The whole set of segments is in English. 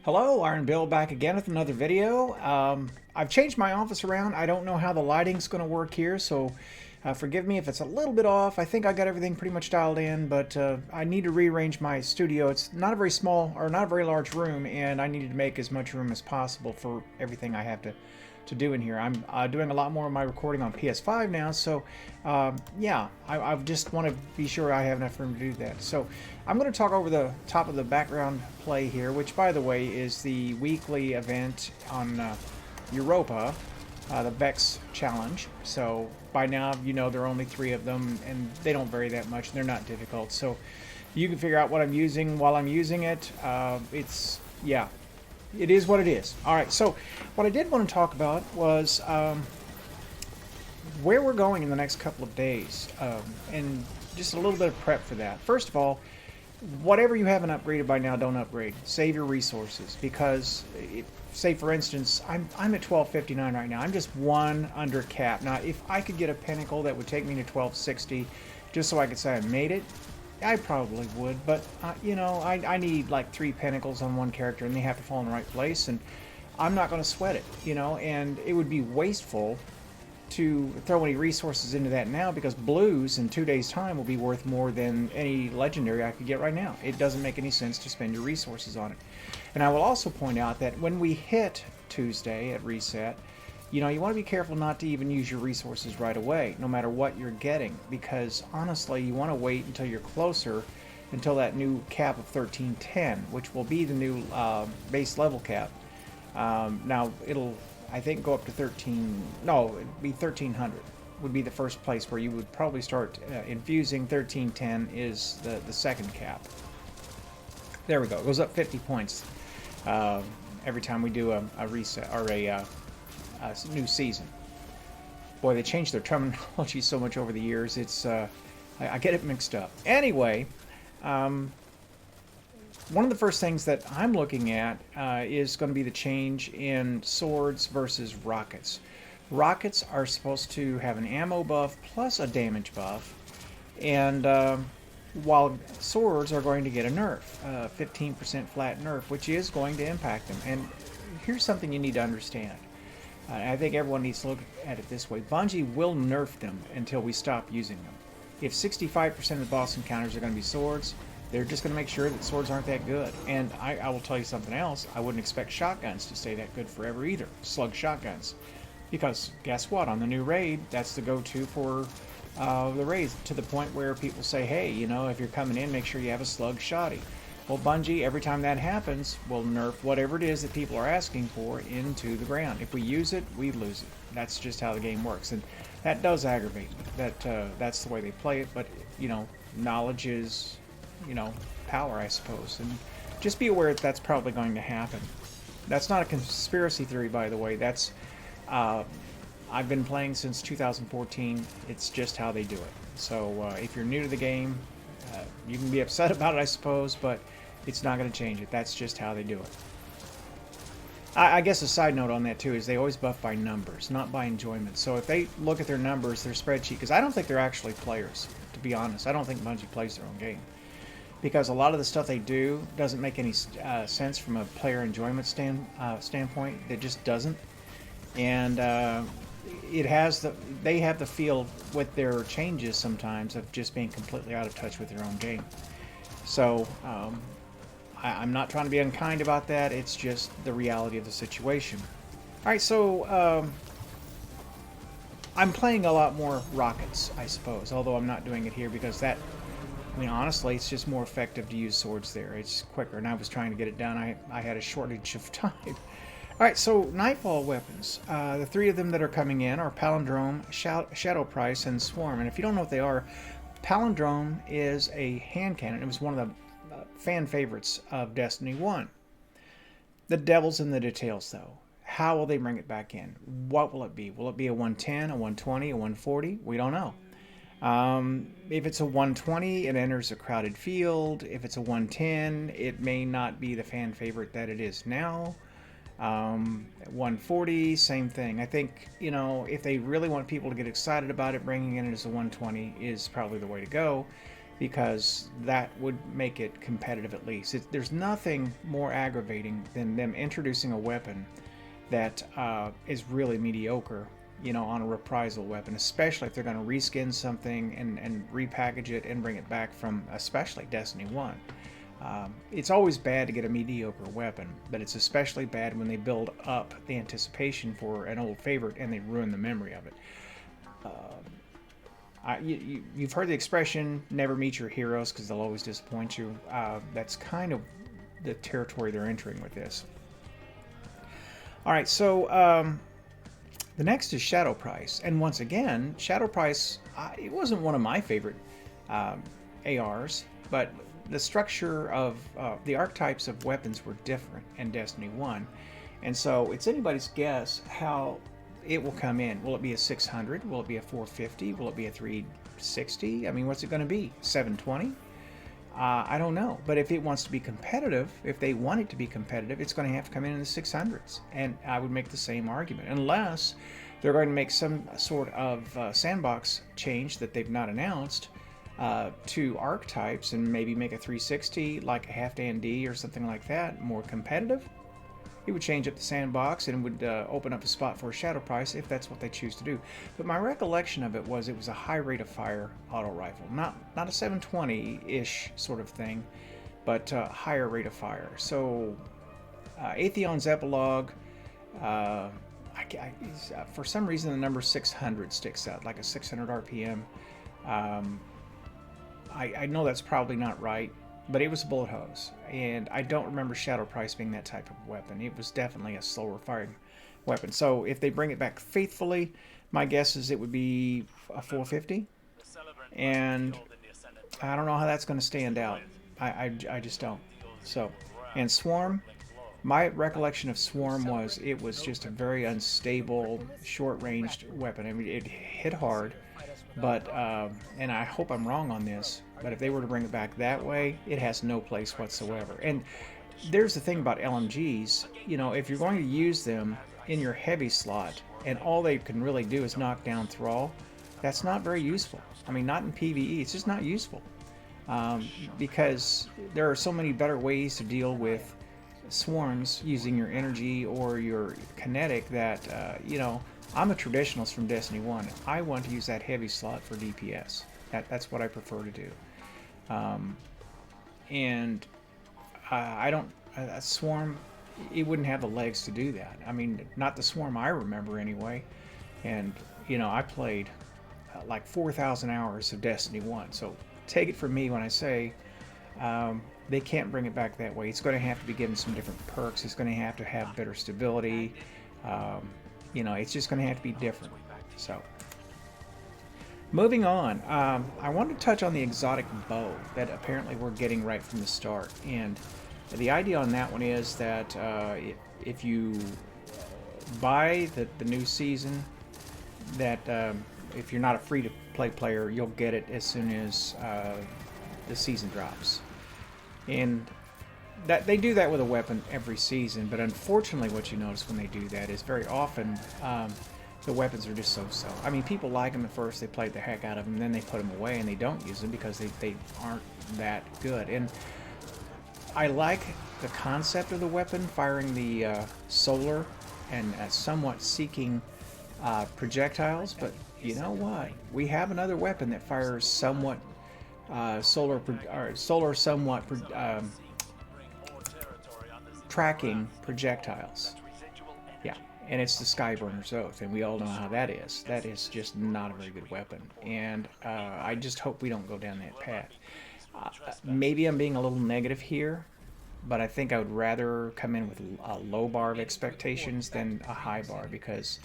Hello, Iron Bill back again with another video. I've changed my office around. I don't know how the lighting's going to work here, so forgive me if it's a little bit off. I think I got everything pretty much dialed in, but I need to rearrange my studio. It's not a very small or not a very large room, and I needed to make as much room as possible for everything I have to do in here. I'm doing a lot more of my recording on PS5 now, so yeah, I just want to be sure I have enough room to do that. So I'm going to talk over the top of the background play here, which, by the way, is the weekly event on Europa, the Vex Challenge. So by now, you know, there are only 3 of them, and they don't vary that much, and they're not difficult. So you can figure out what I'm using while I'm using it. Yeah, it is what it is. All right, so what I did want to talk about was where we're going in the next couple of days, and just a little bit of prep for that. First of all, whatever you haven't upgraded by now, don't upgrade. Save your resources, because say for instance, I'm at 1259 right now. I'm just 1 under cap. Now, if I could get a pinnacle that would take me to 1260, just so I could say I made it, I probably would. But you know, I need like 3 pinnacles on 1 character, and they have to fall in the right place, and I'm not going to sweat it, you know. And it would be wasteful to throw any resources into that now, because blues in 2 days time will be worth more than any legendary I could get right now. It doesn't make any sense to spend your resources on it. And I will also point out that when we hit Tuesday at reset, you know, you want to be careful not to even use your resources right away, no matter what you're getting, because honestly, you want to wait until you're closer, until that new cap of 1310, which will be the new base level cap. Now it'll, I think, go up to 13, no, it'd be 1300 would be the first place where you would probably start infusing. 1310 is the second cap. There we go. It goes up 50 points every time we do a reset or a new season. Boy, they changed their terminology so much over the years. It's I get it mixed up. Anyway, one of the first things that I'm looking at is going to be the change in swords versus rockets. Rockets are supposed to have an ammo buff plus a damage buff, and while swords are going to get a nerf, 15% flat nerf, which is going to impact them. And here's something you need to understand. I think everyone needs to look at it this way. Bungie will nerf them until we stop using them. If 65% of the boss encounters are going to be swords, they're just going to make sure that swords aren't that good. And I will tell you something else. I wouldn't expect shotguns to stay that good forever either. Slug shotguns. Because guess what? On the new raid, that's the go-to for the raids, to the point where people say, hey, you know, if you're coming in, make sure you have a slug shotty. Well, Bungie, every time that happens, will nerf whatever it is that people are asking for into the ground. If we use it, we lose it. That's just how the game works. And that does aggravate me. That's the way they play it. But, you know, knowledge is, you know, power, I suppose. And just be aware that that's probably going to happen. That's not a conspiracy theory, by the way. That's I've been playing since 2014. It's just how they do it. So if you're new to the game, you can be upset about it, I suppose, but it's not going to change it. That's just how they do it. I guess a side note on that too is they always buff by numbers, not by enjoyment. So if they look at their numbers, their spreadsheet, because I don't think they're actually players, to be honest. I don't think Bungie plays their own game, because a lot of the stuff they do doesn't make any sense from a player enjoyment standpoint. It just doesn't. And they have the feel with their changes sometimes of just being completely out of touch with their own game. So I'm not trying to be unkind about that. It's just the reality of the situation. All right, so I'm playing a lot more rockets, I suppose, although I'm not doing it here because that, I mean, honestly, it's just more effective to use swords there. It's quicker, and I was trying to get it done. I had a shortage of time. All right, so Nightfall weapons. The 3 of them that are coming in are Palindrome, Shadow Price, and Swarm. And if you don't know what they are, Palindrome is a hand cannon. It was one of the fan favorites of Destiny 1. The devil's in the details, though. How will they bring it back in? What will it be? Will it be a 110, a 120, a 140? We don't know. If it's a 120, it enters a crowded field. If it's a 110, it may not be the fan favorite that it is now. 140, same thing. I think, you know, if they really want people to get excited about it, bringing in it as a 120 is probably the way to go. because that would make it competitive at least. There's nothing more aggravating than them introducing a weapon that is really mediocre, on a reprisal weapon, especially if they're going to reskin something and repackage it and bring it back from especially Destiny 1. It's always bad to get a mediocre weapon, but it's especially bad when they build up the anticipation for an old favorite and they ruin the memory of it. You've heard the expression, never meet your heroes because they'll always disappoint you. That's kind of the territory they're entering with this. All right, so the next is Shadow Price. And once again, Shadow Price, it wasn't one of my favorite ARs, but the structure of the archetypes of weapons were different in Destiny 1. And so it's anybody's guess how it will come in. Will it be a 600? Will it be a 450? Will it be a 360? I mean, what's it going to be? 720? I don't know. But if it wants to be competitive, if they want it to be competitive, it's going to have to come in the 600s. And I would make the same argument. Unless they're going to make some sort of sandbox change that they've not announced to archetypes and maybe make a 360 like a half Dan D or something like that more competitive. It would change up the sandbox and would open up a spot for a Shadow Price if that's what they choose to do. But my recollection of it was a high rate of fire auto rifle, not a 720-ish sort of thing, but higher rate of fire. So Atheon's epilogue, for some reason the number 600 sticks out, like a 600 RPM. I know that's probably not right, but it was a bullet hose, and I don't remember Shadow Price being that type of weapon. It was definitely a slower firing weapon. So if they bring it back faithfully, my guess is it would be a 450, and I don't know how that's going to stand out. I just don't. So, and Swarm, my recollection of Swarm was it was just a very unstable, short-ranged weapon. I mean, it hit hard, but and I hope I'm wrong on this, but if they were to bring it back that way, it has no place whatsoever. And there's the thing about LMGs, if you're going to use them in your heavy slot and all they can really do is knock down Thrall, that's not very useful. I mean, not in PvE, it's just not useful. Because there are so many better ways to deal with swarms using your energy or your kinetic that, I'm a traditionalist from Destiny 1. I want to use that heavy slot for DPS. That's what I prefer to do. And I don't... A Swarm, it wouldn't have the legs to do that. I mean, not the Swarm I remember anyway. And, I played like 4,000 hours of Destiny 1. So take it from me when I say they can't bring it back that way. It's going to have to be given some different perks. It's going to have better stability. It's just going to have to be different. So, moving on, I wanted to touch on the exotic bow that apparently we're getting right from the start. And the idea on that one is that if you buy the new season, that if you're not a free-to-play player, you'll get it as soon as the season drops. And that they do that with a weapon every season, but unfortunately what you notice when they do that is very often the weapons are just so-so. I mean, people like them at first, they play the heck out of them, then they put them away and they don't use them because they aren't that good. And I like the concept of the weapon, firing the solar and somewhat seeking projectiles, but you know what? We have another weapon that fires somewhat solar somewhat tracking projectiles. Yeah, and it's the Skyburner's Oath, and we all know how that is. That is just not a very good weapon, and I just hope we don't go down that path. Maybe I'm being a little negative here, but I think I would rather come in with a low bar of expectations than a high bar, because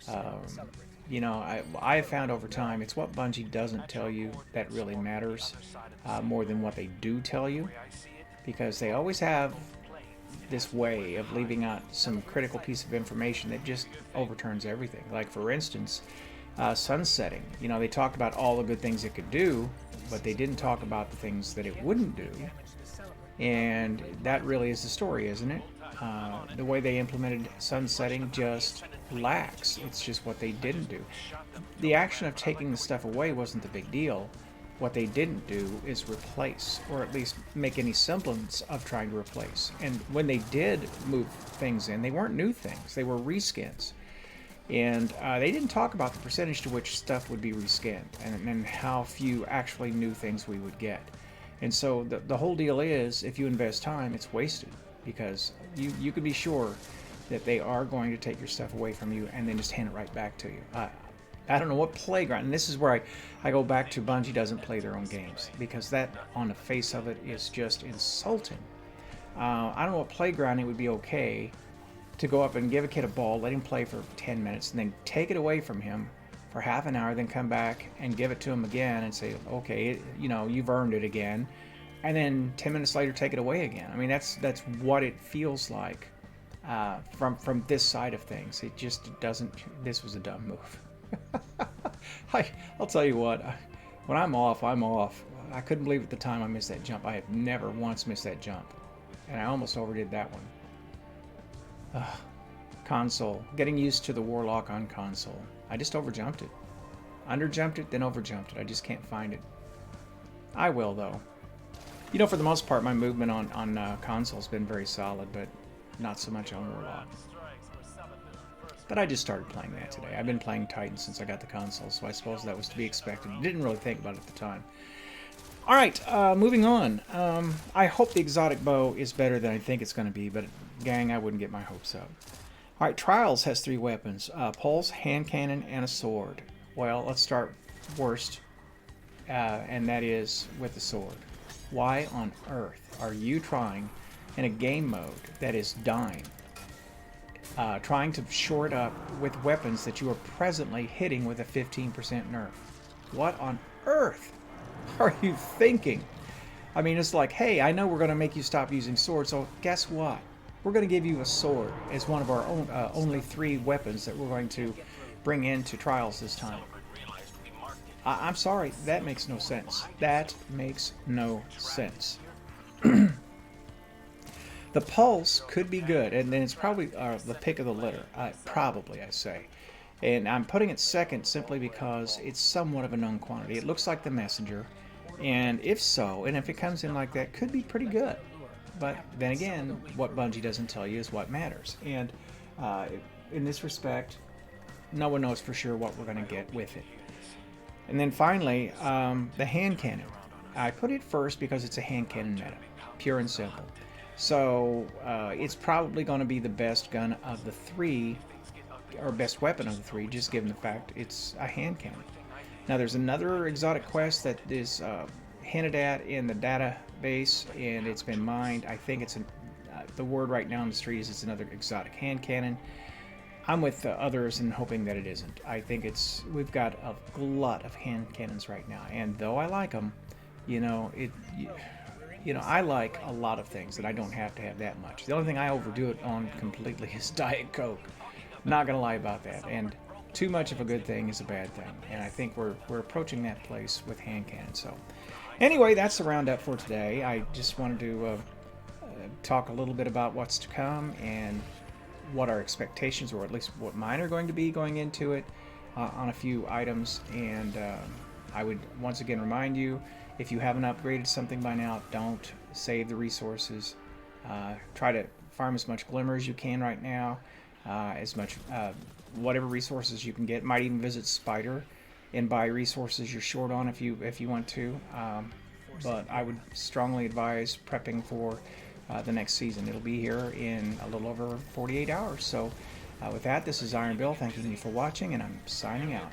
I have found over time it's what Bungie doesn't tell you that really matters more than what they do tell you, because they always have this way of leaving out some critical piece of information that just overturns everything. Like, for instance, sunsetting. They talked about all the good things it could do, but they didn't talk about the things that it wouldn't do. And that really is the story, isn't it? The way they implemented sunsetting just lacks. It's just what they didn't do. The action of taking the stuff away wasn't the big deal. What they didn't do is replace, or at least make any semblance of trying to replace. And when they did move things in, they weren't new things, they were reskins. And they didn't talk about the percentage to which stuff would be reskinned, and how few actually new things we would get. And so the whole deal is, if you invest time, it's wasted, because you can be sure that they are going to take your stuff away from you and then just hand it right back to you. I don't know what playground, and this is where I go back to Bungie doesn't play their own games, because that, on the face of it, is just insulting. I don't know what playground it would be okay to go up and give a kid a ball, let him play for 10 minutes, and then take it away from him for half an hour, then come back and give it to him again and say, okay, you've earned it again, and then 10 minutes later take it away again. I mean, that's what it feels like from this side of things. It just doesn't. This was a dumb move. I'll tell you what, when I'm off, I'm off. I couldn't believe at the time I missed that jump. I have never once missed that jump, and I almost overdid that one. Console. Getting used to the Warlock on console. I just overjumped it. Underjumped it, then overjumped it. I just can't find it. I will, though. For the most part, my movement on console has been very solid, but not so much on Warlock. But I just started playing that today. I've been playing Titan since I got the console, so I suppose that was to be expected. Didn't really think about it at the time. Alright, moving on. I hope the exotic bow is better than I think it's going to be, but gang, I wouldn't get my hopes up. Alright, Trials has 3 weapons. Pulse, hand cannon, and a sword. Well, let's start worst, and that is with the sword. Why on earth are you trying, in a game mode that is dying, trying to shore it up with weapons that you are presently hitting with a 15% nerf? What on earth are you thinking? I mean, it's like, hey, I know we're going to make you stop using swords, so guess what? We're going to give you a sword as one of our own, only 3 weapons that we're going to bring into Trials this time. I'm sorry, that makes no sense. That makes no sense. The Pulse could be good, and then it's probably the pick of the litter. Probably, I say. And I'm putting it second simply because it's somewhat of a known quantity. It looks like the Messenger, and if so, and if it comes in like that, could be pretty good. But then again, what Bungie doesn't tell you is what matters. And in this respect, no one knows for sure what we're going to get with it. And then finally, the hand cannon. I put it first because it's a hand cannon meta, pure and simple. So it's probably going to be the best gun of the 3, or best weapon of the 3, just given the fact it's a hand cannon. Now there's another exotic quest that is hinted at in the database, and it's been mined. I think it's the word right now on the street is it's another exotic hand cannon. I'm with others and hoping that it isn't. I think we've got a glut of hand cannons right now, and though I like them, I like a lot of things that I don't have to have that much. The only thing I overdo it on completely is Diet Coke. Not gonna lie about that. And too much of a good thing is a bad thing. And I think we're approaching that place with hand cannons. So anyway, that's the roundup for today. I just wanted to talk a little bit about what's to come and what our expectations, or at least what mine are going to be going into it on a few items. And I would once again remind you, if you haven't upgraded something by now, don't save the resources. Try to farm as much glimmer as you can right now, as much whatever resources you can get. Might even visit Spider and buy resources you're short on if you want to. But I would strongly advise prepping for the next season. It'll be here in a little over 48 hours. So with that, this is Iron Bill. Thanking you for watching, and I'm signing out.